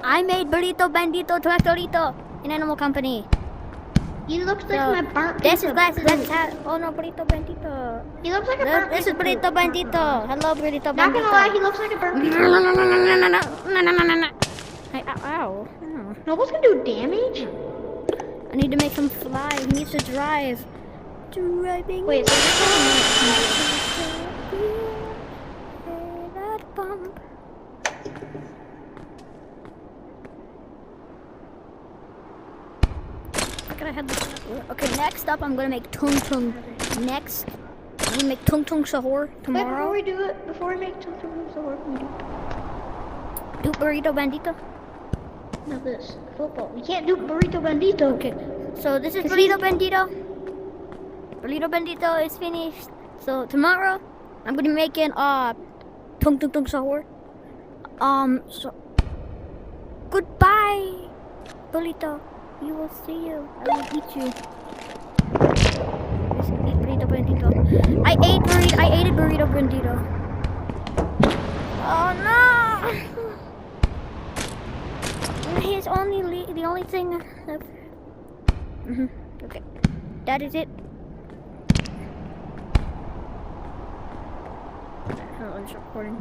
I made burrito, bandito, torito in Animal Company. He looks like So, my burnt this piece is of glasses. fruit. That's how. Oh no, burrito, bandito. He looks like a burnt This piece is of fruit. burrito, bandito. Hello, burrito, Not gonna lie, he bandito. looks like a burnt piece of No, no, fruit. no, no, no, no, no, no, no, no, no. Hey, ow, ow. Oh. Nobody's gonna do damage? I need to make him fly. He needs to drive. Driving. Wait, so this that bump. Look at I had this. Okay, next up I'm gonna make tung tung. Next, I'm gonna make tung tung sahur Wait, tomorrow. before we make tung tung sahur, can we do? Do burrito bandito. No, this football. We can't do burrito bandito. Okay, so this is burrito bandito. Burrito bandito is finished. So tomorrow I'm gonna be making tung tung tung sahur. So goodbye, burrito. We will see you. I will eat you. Let's eat burrito bandito. I ate a burrito bandito. Oh no! He's the only thing. Okay, that is it. Oh, I'm just recording.